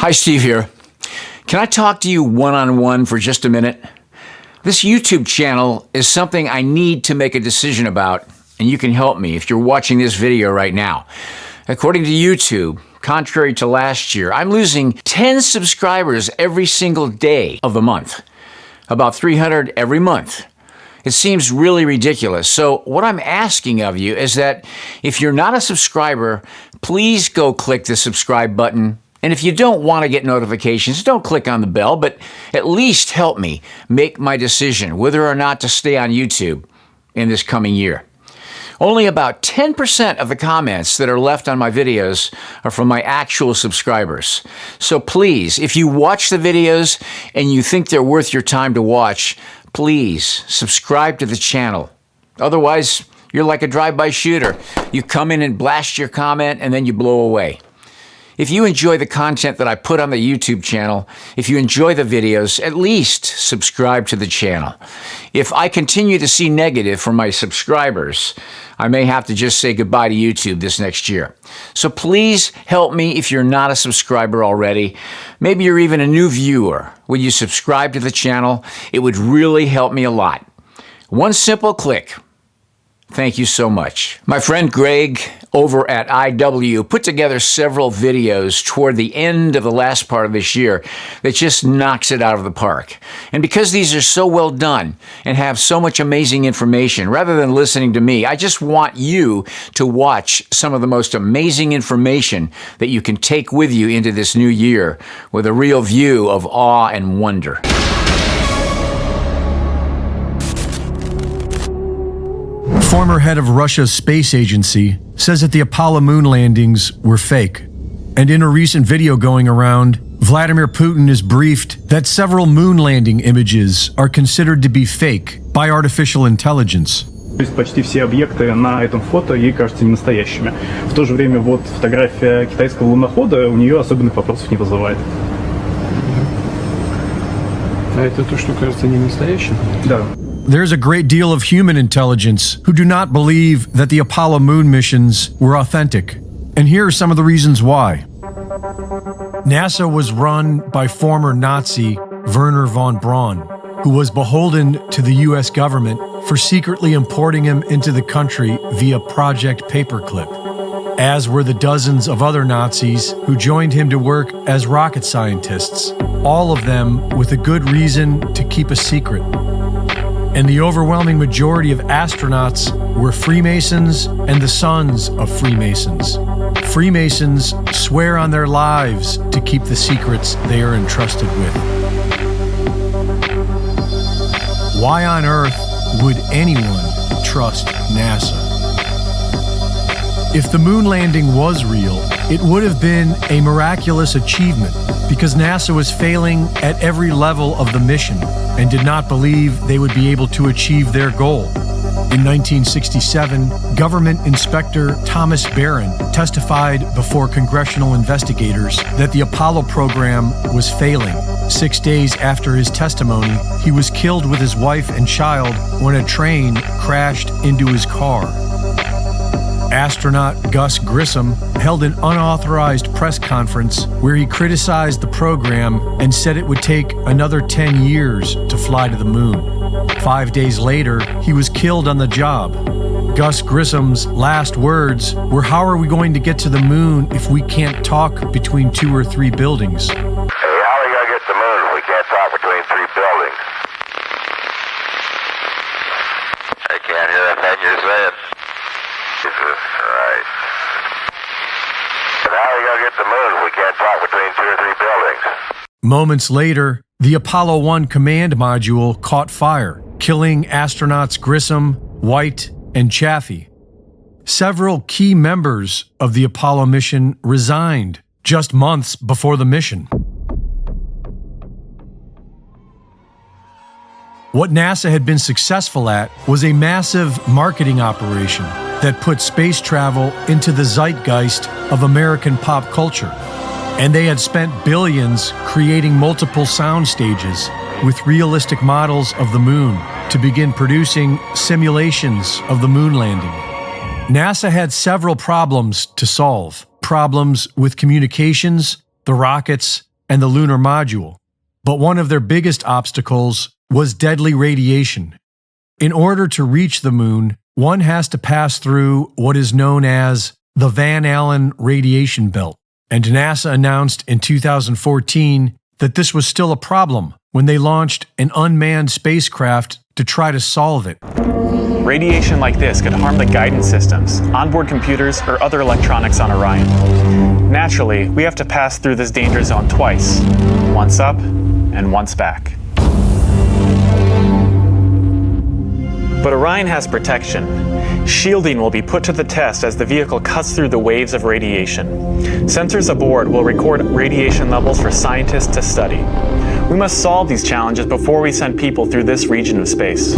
Hi, Steve here. Can I talk to you one-on-one for just a minute? This YouTube channel is something I need to make a decision about, and you can help me if you're watching this video right now. According to YouTube, contrary to last year, I'm losing 10 subscribers every single day of the month. About 300 every month. It seems really ridiculous. So what I'm asking of you is that if you're not a subscriber, please go click the subscribe button. And if you don't want to get notifications, don't click on the bell, but at least help me make my decision whether or not to stay on YouTube in this coming year. Only about 10% of the comments that are left on my videos are from my actual subscribers. So please, if you watch the videos and you think they're worth your time to watch, please subscribe to the channel. Otherwise, you're like a drive-by shooter. You come in and blast your comment and then you blow away. If you enjoy the content that I put on the YouTube channel, if you enjoy the videos, at least subscribe to the channel. If I continue to see negative from my subscribers, I may have to just say goodbye to YouTube this next year. So please help me if you're not a subscriber already. Maybe you're even a new viewer. Will you subscribe to the channel? It would really help me a lot. One simple click. Thank you so much. My friend Greg over at IW put together several videos toward the end of the last part of this year that just knocks it out of the park. And because these are so well done and have so much amazing information, rather than listening to me, I just want you to watch some of the most amazing information that you can take with you into this new year with a real view of awe and wonder. Former head of Russia's space agency says that the Apollo moon landings were fake. And in a recent video going around, Vladimir Putin is briefed that several moon landing images are considered to be fake by artificial intelligence. То есть почти все объекты на этом фото ей кажутся не настоящими. В то же время вот фотография китайского лунохода у нее особенных вопросов не вызывает. А это то, что кажется не настоящим? Да. There's a great deal of human intelligence who do not believe that the Apollo moon missions were authentic. And here are some of the reasons why. NASA was run by former Nazi Wernher von Braun, who was beholden to the US government for secretly importing him into the country via Project Paperclip, as were the dozens of other Nazis who joined him to work as rocket scientists, all of them with a good reason to keep a secret. And the overwhelming majority of astronauts were Freemasons and the sons of Freemasons. Freemasons swear on their lives to keep the secrets they are entrusted with. Why on earth would anyone trust NASA? If the moon landing was real, it would have been a miraculous achievement because NASA was failing at every level of the mission and did not believe they would be able to achieve their goal. In 1967, government inspector Thomas Barron testified before congressional investigators that the Apollo program was failing. 6 days after his testimony, he was killed with his wife and child when a train crashed into his car. Astronaut Gus Grissom held an unauthorized press conference where he criticized the program and said it would take another 10 years to fly to the moon. 5 days later, he was killed on the job. Gus Grissom's last words were, "How are we going to get to the moon if we can't talk between 2 or 3 buildings?" Hey, how are we gonna get to the moon if we can't talk between 3 buildings? I can't hear a thing you're saying. Jesus Christ. But how are we gonna get to the moon if we can't talk between 2 or 3 buildings? Moments later, the Apollo 1 command module caught fire, killing astronauts Grissom, White, and Chaffee. Several key members of the Apollo mission resigned just months before the mission. What NASA had been successful at was a massive marketing operation that put space travel into the zeitgeist of American pop culture. And they had spent billions creating multiple sound stages with realistic models of the moon to begin producing simulations of the moon landing. NASA had several problems to solve. Problems with communications, the rockets, and the lunar module. But one of their biggest obstacles was deadly radiation. In order to reach the moon, one has to pass through what is known as the Van Allen radiation belt. And NASA announced in 2014 that this was still a problem when they launched an unmanned spacecraft to try to solve it. Radiation like this could harm the guidance systems, onboard computers, or other electronics on Orion. Naturally, we have to pass through this danger zone twice, once up and once back. But Orion has protection. Shielding will be put to the test as the vehicle cuts through the waves of radiation. Sensors aboard will record radiation levels for scientists to study. We must solve these challenges before we send people through this region of space.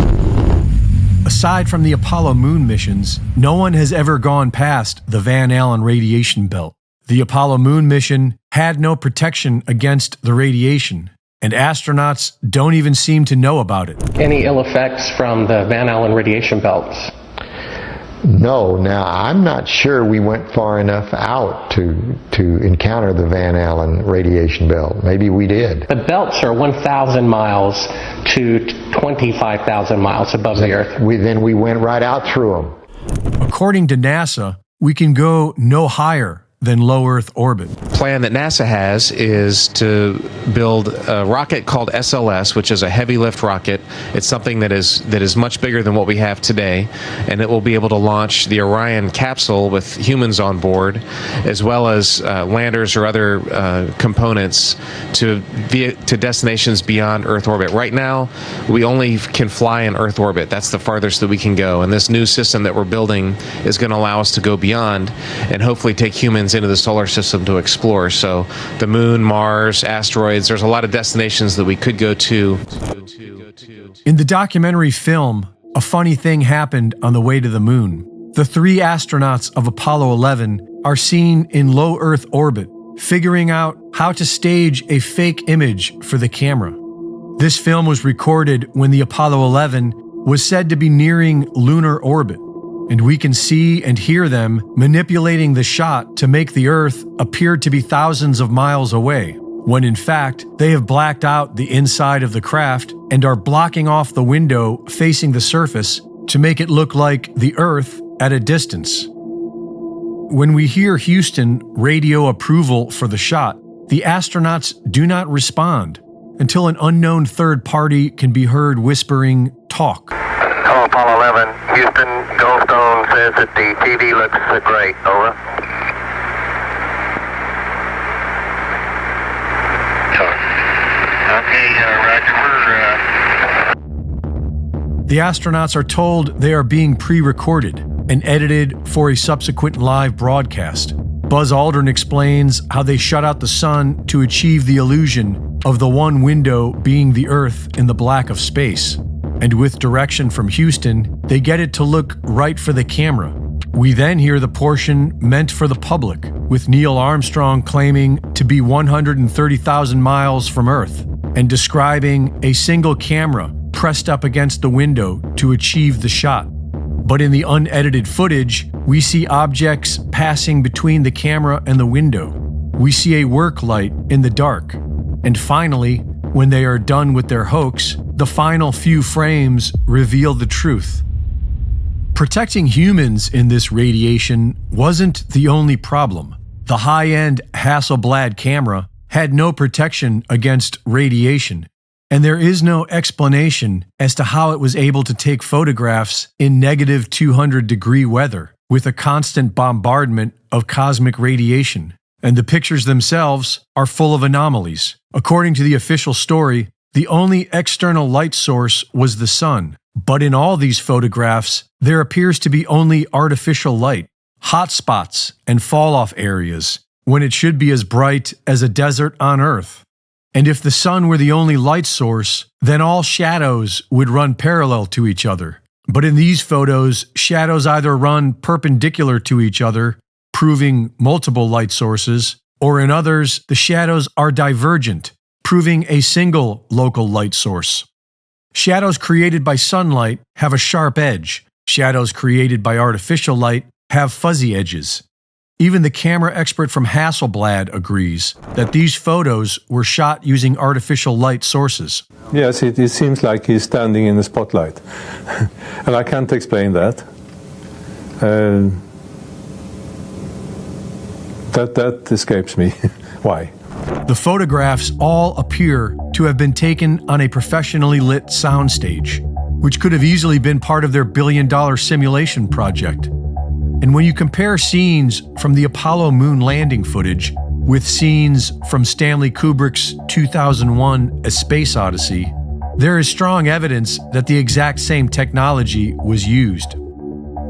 Aside from the Apollo moon missions, no one has ever gone past the Van Allen radiation belt. The Apollo moon mission had no protection against the radiation, and astronauts don't even seem to know about it. Any ill effects from the Van Allen radiation belts? No. Now, I'm not sure we went far enough out to encounter the Van Allen radiation belt. Maybe we did. The belts are 1,000 miles to 25,000 miles above the Earth. Then we went right out through them. According to NASA, we can go no higher than low Earth orbit. Plan that NASA has is to build a rocket called SLS, which is a heavy lift rocket. It's something that is much bigger than what we have today, and it will be able to launch the Orion capsule with humans on board, as well as landers or other components to destinations beyond Earth orbit. Right now, we only can fly in Earth orbit. That's the farthest that we can go, and this new system that we're building is going to allow us to go beyond and hopefully take humans into the solar system to explore. So the moon, Mars, asteroids, there's a lot of destinations that we could go to. In the documentary film, a funny thing happened on the way to the moon. The 3 astronauts of Apollo 11 are seen in low Earth orbit, figuring out how to stage a fake image for the camera. This film was recorded when the Apollo 11 was said to be nearing lunar orbit, and we can see and hear them manipulating the shot to make the Earth appear to be thousands of miles away, when in fact they have blacked out the inside of the craft and are blocking off the window facing the surface to make it look like the Earth at a distance. When we hear Houston radio approval for the shot, the astronauts do not respond until an unknown third party can be heard whispering, "Talk." Hello, Apollo 11. Houston, Goldstone says that the TV looks great. Over. Okay, Roger. The astronauts are told they are being pre-recorded and edited for a subsequent live broadcast. Buzz Aldrin explains how they shut out the sun to achieve the illusion of the one window being the Earth in the black of space. And with direction from Houston, they get it to look right for the camera. We then hear the portion meant for the public, with Neil Armstrong claiming to be 130,000 miles from Earth and describing a single camera pressed up against the window to achieve the shot. But in the unedited footage, we see objects passing between the camera and the window. We see a work light in the dark. And finally, when they are done with their hoax, the final few frames reveal the truth. Protecting humans in this radiation wasn't the only problem. The high-end Hasselblad camera had no protection against radiation, and there is no explanation as to how it was able to take photographs in negative 200-degree weather with a constant bombardment of cosmic radiation. And the pictures themselves are full of anomalies. According to the official story, the only external light source was the sun. But in all these photographs, there appears to be only artificial light, hot spots, and fall-off areas, when it should be as bright as a desert on Earth. And if the sun were the only light source, then all shadows would run parallel to each other. But in these photos, shadows either run perpendicular to each other, proving multiple light sources, or in others, the shadows are divergent, proving a single local light source. Shadows created by sunlight have a sharp edge. Shadows created by artificial light have fuzzy edges. Even the camera expert from Hasselblad agrees that these photos were shot using artificial light sources. Yes, it seems like he's standing in the spotlight. And I can't explain that. That escapes me. Why? The photographs all appear to have been taken on a professionally lit soundstage, which could have easily been part of their billion-dollar simulation project. And when you compare scenes from the Apollo moon landing footage with scenes from Stanley Kubrick's 2001 A Space Odyssey, there is strong evidence that the exact same technology was used.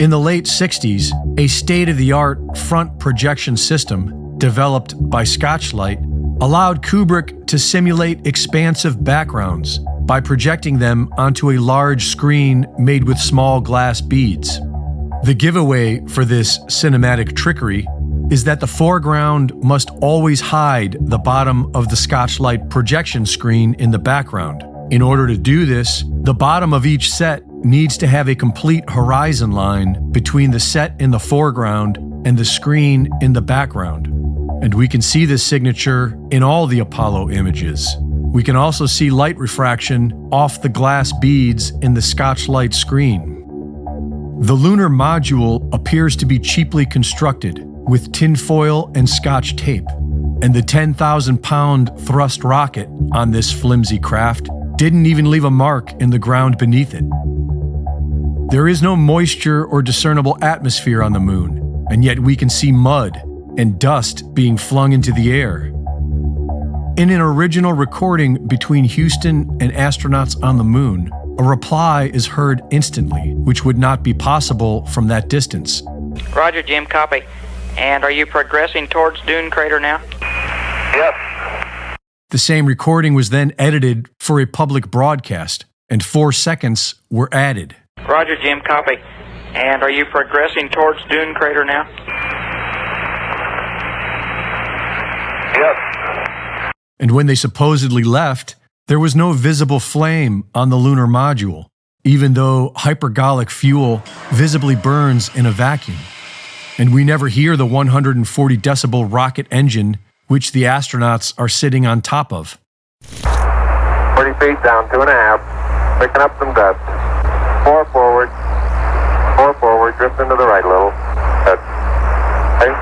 In the late 60s, a state-of-the-art front projection system developed by Scotchlight allowed Kubrick to simulate expansive backgrounds by projecting them onto a large screen made with small glass beads. The giveaway for this cinematic trickery is that the foreground must always hide the bottom of the Scotchlight projection screen in the background. In order to do this, the bottom of each set needs to have a complete horizon line between the set in the foreground and the screen in the background. And we can see this signature in all the Apollo images. We can also see light refraction off the glass beads in the Scotchlight screen. The lunar module appears to be cheaply constructed with tinfoil and Scotch tape, and the 10,000-pound thrust rocket on this flimsy craft didn't even leave a mark in the ground beneath it. There is no moisture or discernible atmosphere on the moon, and yet we can see mud and dust being flung into the air. In an original recording between Houston and astronauts on the moon, a reply is heard instantly, which would not be possible from that distance. Roger, Jim, copy. And are you progressing towards Dune Crater now? Yep. The same recording was then edited for a public broadcast, and 4 seconds were added. Roger, Jim, copy. And are you progressing towards Dune Crater now? Yep. And when they supposedly left, there was no visible flame on the lunar module, even though hypergolic fuel visibly burns in a vacuum. And we never hear the 140 decibel rocket engine which the astronauts are sitting on top of. 30 feet down, 2.5. Picking up some dust. 4 forward, drift into the right a little. Good. Okay.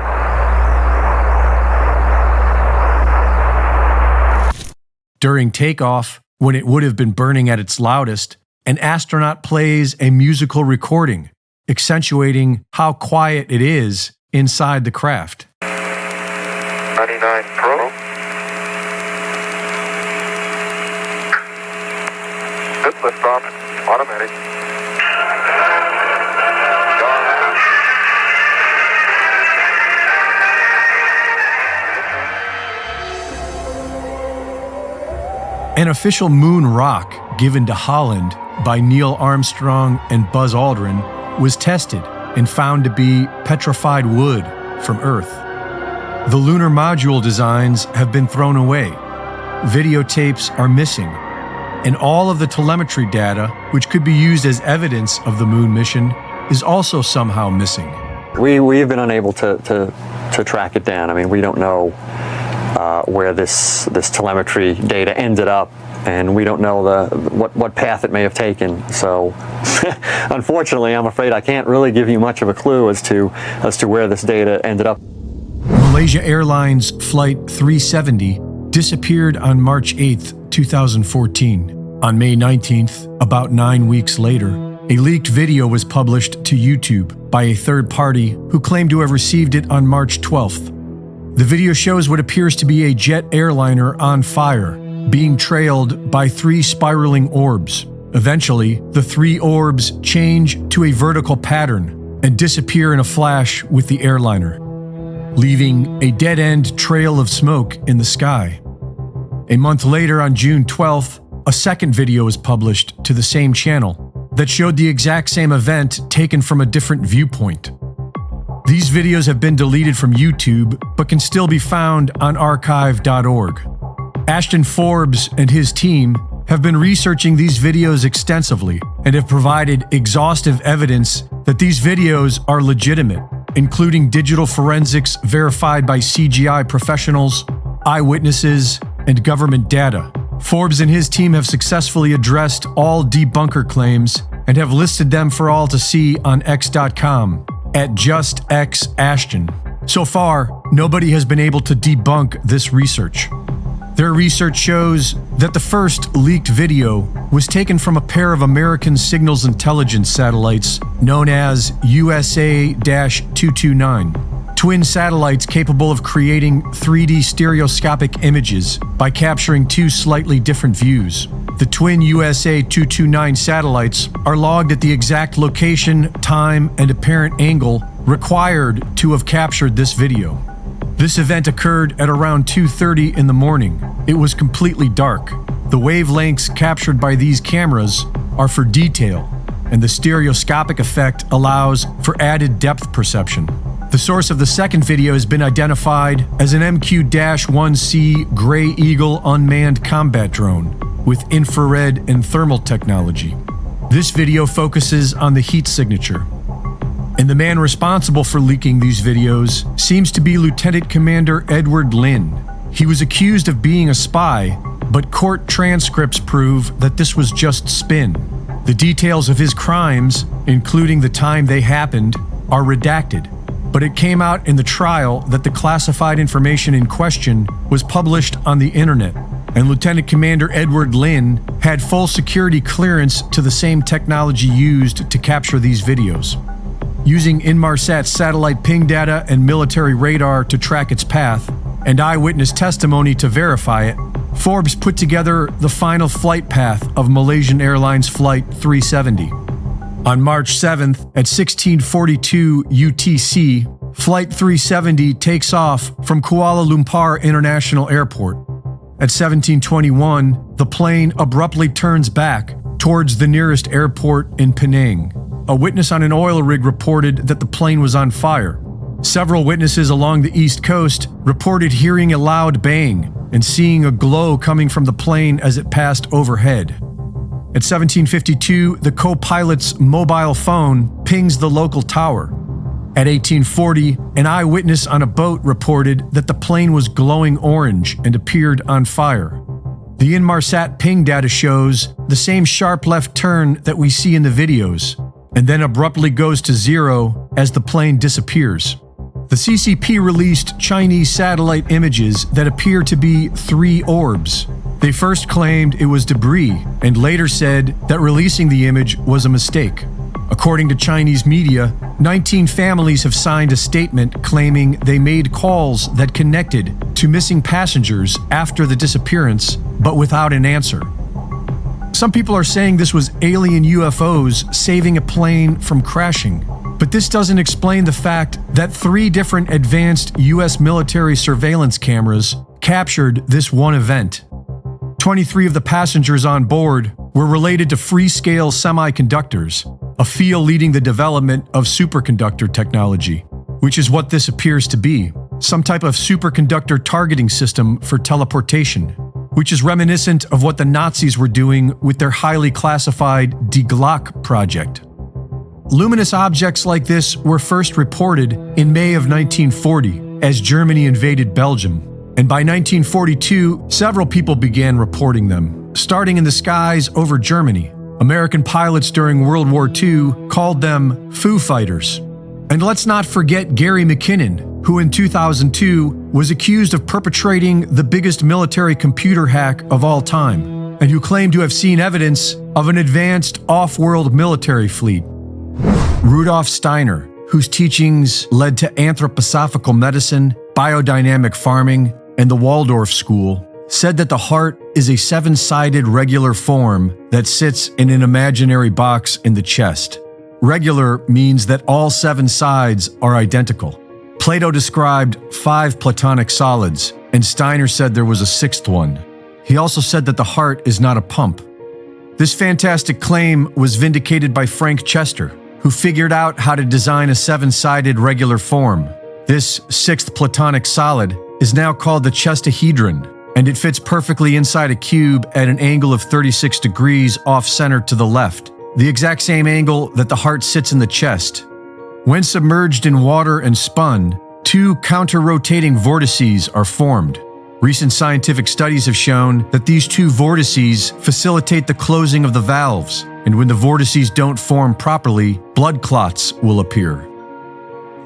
During takeoff, when it would have been burning at its loudest, an astronaut plays a musical recording, accentuating how quiet it is inside the craft. 99 Pro. Good liftoff, automatic. An official moon rock given to Holland by Neil Armstrong and Buzz Aldrin was tested and found to be petrified wood from Earth. The lunar module designs have been thrown away. Videotapes are missing, and all of the telemetry data, which could be used as evidence of the moon mission, is also somehow missing. We have been unable to track it down. I mean, we don't know where this telemetry data ended up, and we don't know what path it may have taken. So, unfortunately, I'm afraid I can't really give you much of a clue as to where this data ended up. Malaysia Airlines Flight 370 disappeared on March 8, 2014. On May 19th, about 9 weeks later, a leaked video was published to YouTube by a third party who claimed to have received it on March 12th. The video shows what appears to be a jet airliner on fire, being trailed by 3 spiraling orbs. Eventually, the 3 orbs change to a vertical pattern and disappear in a flash with the airliner, leaving a dead-end trail of smoke in the sky. A month later, on June 12th, a second video was published to the same channel that showed the exact same event taken from a different viewpoint. These videos have been deleted from YouTube, but can still be found on archive.org. Ashton Forbes and his team have been researching these videos extensively and have provided exhaustive evidence that these videos are legitimate including digital forensics verified by CGI professionals, eyewitnesses, and government data. Forbes and his team have successfully addressed all debunker claims and have listed them for all to see on X.com at JustXAshton. So far, nobody has been able to debunk this research. Their research shows that the first leaked video was taken from a pair of American signals intelligence satellites known as USA-229. Twin satellites capable of creating 3D stereoscopic images by capturing two slightly different views. The twin USA-229 satellites are logged at the exact location, time, and apparent angle required to have captured this video. This event occurred at around 2:30 in the morning. It was completely dark. The wavelengths captured by these cameras are for detail, and the stereoscopic effect allows for added depth perception. The source of the second video has been identified as an MQ-1C Gray Eagle unmanned combat drone with infrared and thermal technology. This video focuses on the heat signature, and the man responsible for leaking these videos seems to be Lieutenant Commander Edward Lin. He was accused of being a spy, but court transcripts prove that this was just spin. The details of his crimes, including the time they happened, are redacted, but it came out in the trial that the classified information in question was published on the internet, and Lieutenant Commander Edward Lin had full security clearance to the same technology used to capture these videos. Using Inmarsat's satellite ping data and military radar to track its path, and eyewitness testimony to verify it, Forbes put together the final flight path of Malaysian Airlines Flight 370. On March 7th at 1642 UTC, Flight 370 takes off from Kuala Lumpur International Airport. At 1721, the plane abruptly turns back towards the nearest airport in Penang. A witness on an oil rig reported that the plane was on fire. Several witnesses along the East Coast reported hearing a loud bang and seeing a glow coming from the plane as it passed overhead. At 1752, the co-pilot's mobile phone pings the local tower. At 1840, an eyewitness on a boat reported that the plane was glowing orange and appeared on fire. The Inmarsat ping data shows the same sharp left turn that we see in the videos, and then abruptly goes to zero as the plane disappears. The CCP released Chinese satellite images that appear to be 3 orbs. They first claimed it was debris and later said that releasing the image was a mistake. According to Chinese media, 19 families have signed a statement claiming they made calls that connected to missing passengers after the disappearance, but without an answer. Some people are saying this was alien UFOs saving a plane from crashing, but this doesn't explain the fact that 3 different advanced US military surveillance cameras captured this one event. 23 of the passengers on board were related to free-scale semiconductors, a field leading the development of superconductor technology, which is what this appears to be, some type of superconductor targeting system for teleportation, which is reminiscent of what the Nazis were doing with their highly classified Die Glocke project. Luminous objects like this were first reported in May of 1940 as Germany invaded Belgium. And by 1942, several people began reporting them, starting in the skies over Germany. American pilots during World War II called them Foo Fighters. And let's not forget Gary McKinnon, who in 2002 was accused of perpetrating the biggest military computer hack of all time, and who claimed to have seen evidence of an advanced off-world military fleet. Rudolf Steiner, whose teachings led to anthroposophical medicine, biodynamic farming, and the Waldorf School, said that the heart is a 7-sided regular form that sits in an imaginary box in the chest. Regular means that all 7 sides are identical. Plato described 5 platonic solids, and Steiner said there was a 6th one. He also said that the heart is not a pump. This fantastic claim was vindicated by Frank Chester, who figured out how to design a 7-sided regular form. This 6th platonic solid is now called the chestahedron, and it fits perfectly inside a cube at an angle of 36 degrees off-center to the left, the exact same angle that the heart sits in the chest. When submerged in water and spun, two counter-rotating vortices are formed. Recent scientific studies have shown that these two vortices facilitate the closing of the valves, and when the vortices don't form properly, blood clots will appear.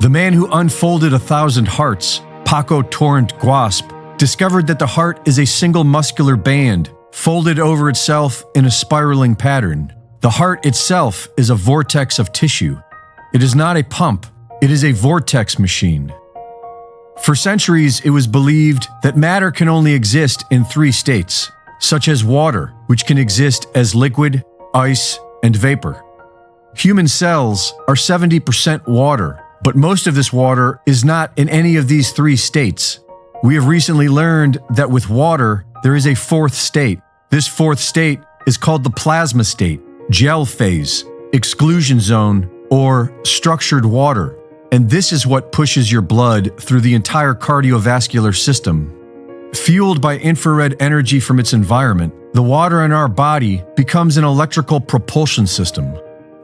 The man who unfolded 1,000 hearts, Paco Torrent Guasp, discovered that the heart is a single muscular band folded over itself in a spiraling pattern. The heart itself is a vortex of tissue. It is not a pump, it is a vortex machine. For centuries, it was believed that matter can only exist in 3 states, such as water, which can exist as liquid, ice, and vapor. Human cells are 70% water, but most of this water is not in any of these 3 states. We have recently learned that with water, there is a 4th state. This 4th state is called the plasma state, gel phase, exclusion zone, or structured water. And this is what pushes your blood through the entire cardiovascular system. Fueled by infrared energy from its environment, the water in our body becomes an electrical propulsion system.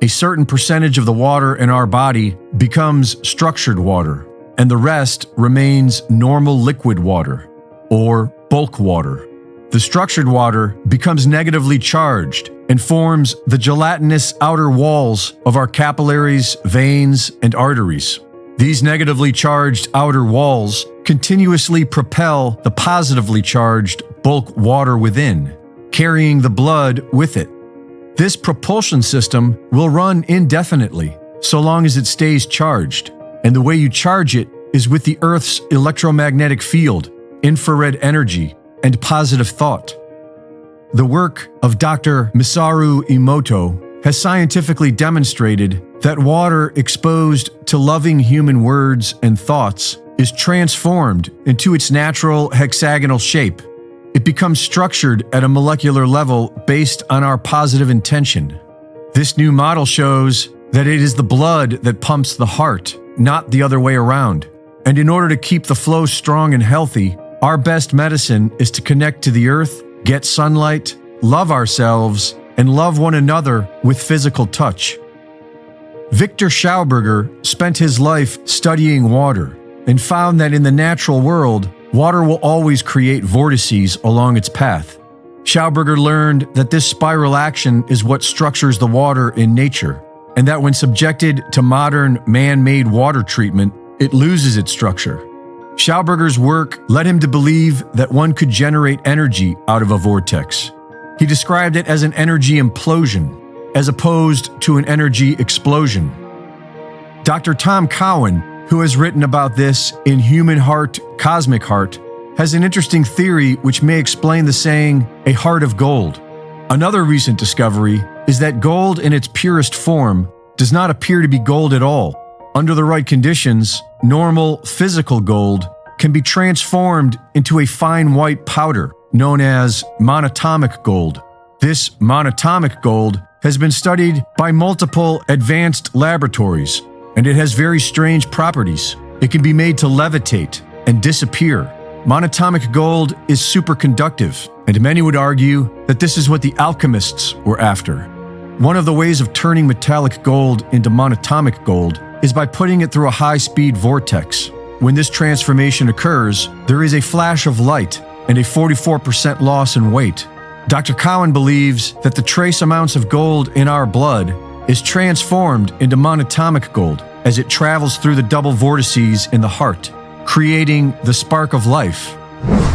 A certain percentage of the water in our body becomes structured water, and the rest remains normal liquid water, or bulk water. The structured water becomes negatively charged and forms the gelatinous outer walls of our capillaries, veins, and arteries. These negatively charged outer walls continuously propel the positively charged bulk water within, carrying the blood with it. This propulsion system will run indefinitely, so long as it stays charged, and the way you charge it is with the Earth's electromagnetic field, infrared energy, and positive thought. The work of Dr. Masaru Emoto has scientifically demonstrated that water exposed to loving human words and thoughts is transformed into its natural hexagonal shape. It becomes structured at a molecular level based on our positive intention. This new model shows that it is the blood that pumps the heart, not the other way around. And in order to keep the flow strong and healthy, our best medicine is to connect to the earth, get sunlight, love ourselves, and love one another with physical touch. Victor Schauberger spent his life studying water and found that in the natural world, water will always create vortices along its path. Schauberger learned that this spiral action is what structures the water in nature, and that when subjected to modern man-made water treatment, it loses its structure. Schauberger's work led him to believe that one could generate energy out of a vortex. He described it as an energy implosion, as opposed to an energy explosion. Dr. Tom Cowan, who has written about this in Human Heart, Cosmic Heart, has an interesting theory which may explain the saying, a heart of gold. Another recent discovery is that gold in its purest form does not appear to be gold at all. Under the right conditions, normal physical gold can be transformed into a fine white powder known as monatomic gold. This monatomic gold has been studied by multiple advanced laboratories, and it has very strange properties. It can be made to levitate and disappear. Monatomic gold is superconductive, and many would argue that this is what the alchemists were after. One of the ways of turning metallic gold into monatomic gold is by putting it through a high-speed vortex. When this transformation occurs, there is a flash of light and a 44% loss in weight. Dr. Cowan believes that the trace amounts of gold in our blood is transformed into monatomic gold as it travels through the double vortices in the heart, creating the spark of life.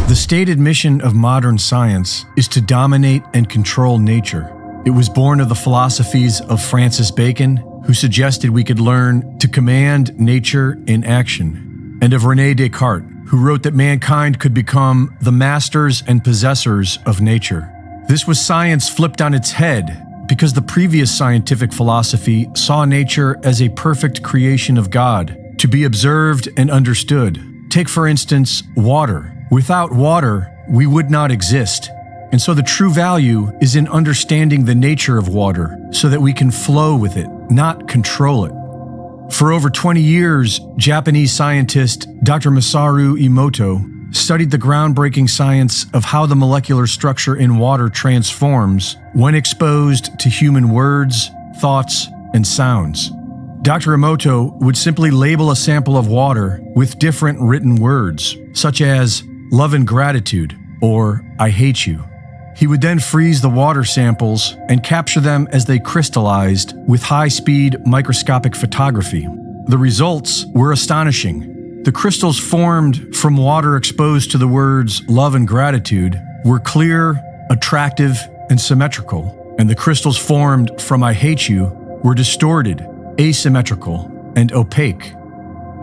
The stated mission of modern science is to dominate and control nature. It was born of the philosophies of Francis Bacon, who suggested we could learn to command nature in action, and of René Descartes, who wrote that mankind could become the masters and possessors of nature. This was science flipped on its head because the previous scientific philosophy saw nature as a perfect creation of God, to be observed and understood. Take, for instance, water. Without water, we would not exist. And so the true value is in understanding the nature of water so that we can flow with it, not control it. For over 20 years, Japanese scientist Dr. Masaru Emoto studied the groundbreaking science of how the molecular structure in water transforms when exposed to human words, thoughts, and sounds. Dr. Emoto would simply label a sample of water with different written words, such as love and gratitude or I hate you. He would then freeze the water samples and capture them as they crystallized with high-speed microscopic photography. The results were astonishing. The crystals formed from water exposed to the words love and gratitude were clear, attractive, and symmetrical, and the crystals formed from I hate you were distorted, asymmetrical, and opaque.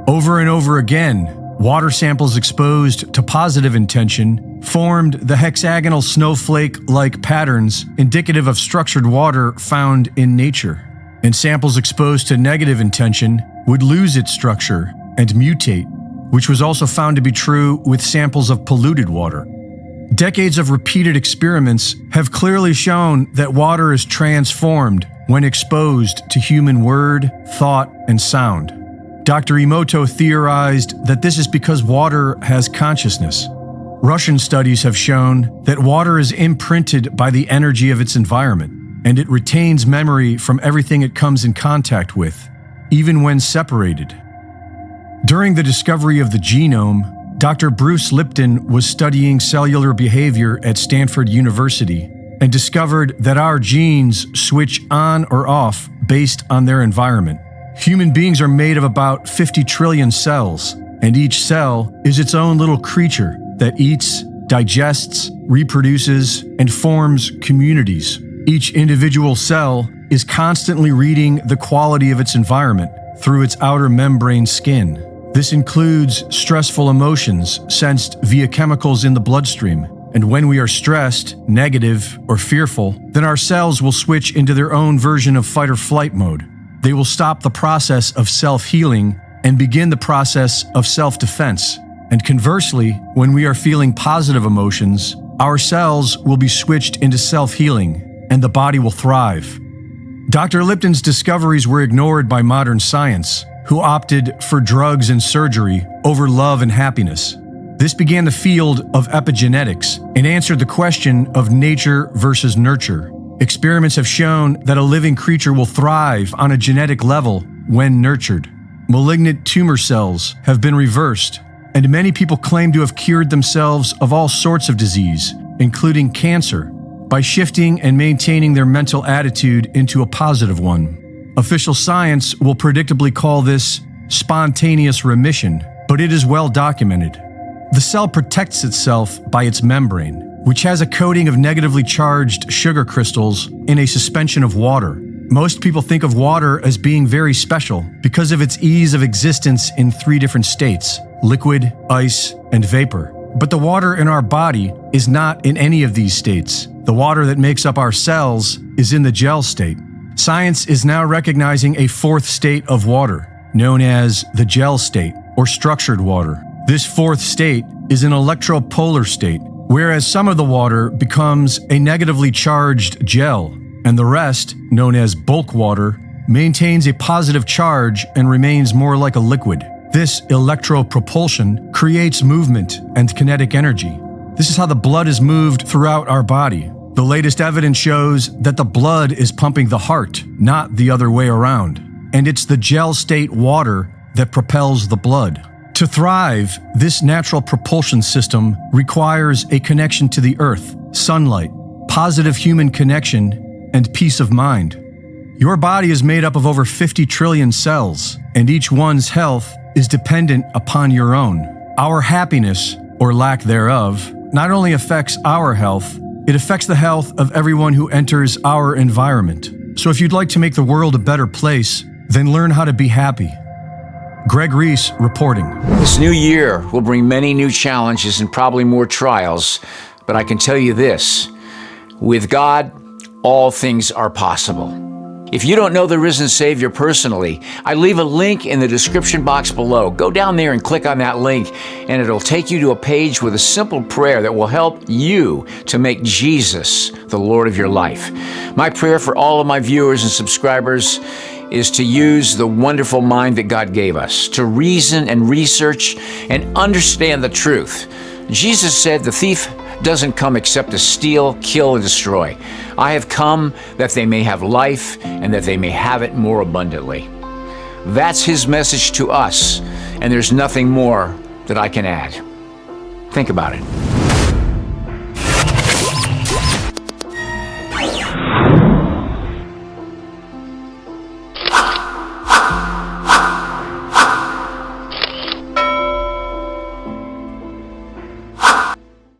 Over and over again, water samples exposed to positive intention formed the hexagonal snowflake-like patterns indicative of structured water found in nature, and samples exposed to negative intention would lose its structure and mutate, which was also found to be true with samples of polluted water. Decades of repeated experiments have clearly shown that water is transformed when exposed to human word, thought, and sound. Dr. Emoto theorized that this is because water has consciousness. Russian studies have shown that water is imprinted by the energy of its environment, and it retains memory from everything it comes in contact with, even when separated. During the discovery of the genome, Dr. Bruce Lipton was studying cellular behavior at Stanford University and discovered that our genes switch on or off based on their environment. Human beings are made of about 50 trillion cells, and each cell is its own little creature that eats, digests, reproduces, and forms communities. Each individual cell is constantly reading the quality of its environment through its outer membrane skin. This includes stressful emotions sensed via chemicals in the bloodstream. And when we are stressed, negative, or fearful, then our cells will switch into their own version of fight or flight mode. They will stop the process of self-healing and begin the process of self-defense. And conversely, when we are feeling positive emotions, our cells will be switched into self-healing, and the body will thrive. Dr. Lipton's discoveries were ignored by modern science, who opted for drugs and surgery over love and happiness. This began the field of epigenetics and answered the question of nature versus nurture. Experiments have shown that a living creature will thrive on a genetic level when nurtured. Malignant tumor cells have been reversed, and many people claim to have cured themselves of all sorts of disease, including cancer, by shifting and maintaining their mental attitude into a positive one. Official science will predictably call this spontaneous remission, but it is well documented. The cell protects itself by its membrane, which has a coating of negatively charged sugar crystals in a suspension of water. Most people think of water as being very special because of its ease of existence in 3 different states: liquid, ice, and vapor. But the water in our body is not in any of these states. The water that makes up our cells is in the gel state. Science is now recognizing a 4th state of water, known as the gel state, or structured water. This 4th state is an electropolar state, whereas some of the water becomes a negatively charged gel, and the rest, known as bulk water, maintains a positive charge and remains more like a liquid. This electropropulsion creates movement and kinetic energy. This is how the blood is moved throughout our body. The latest evidence shows that the blood is pumping the heart, not the other way around. And it's the gel state water that propels the blood. To thrive, this natural propulsion system requires a connection to the earth, sunlight, positive human connection, and peace of mind. Your body is made up of over 50 trillion cells, and each one's health is dependent upon your own. Our happiness, or lack thereof, not only affects our health, it affects the health of everyone who enters our environment. So if you'd like to make the world a better place, then learn how to be happy. Greg Reese reporting. This new year will bring many new challenges and probably more trials, but I can tell you this: with God, all things are possible. If you don't know the risen Savior personally, I leave a link in the description box below. Go down there and click on that link, and it'll take you to a page with a simple prayer that will help you to make Jesus the Lord of your life. My prayer for all of my viewers and subscribers is to use the wonderful mind that God gave us, to reason and research and understand the truth. Jesus said the thief doesn't come except to steal, kill, and destroy. I have come that they may have life and that they may have it more abundantly. That's his message to us, and there's nothing more that I can add. Think about it.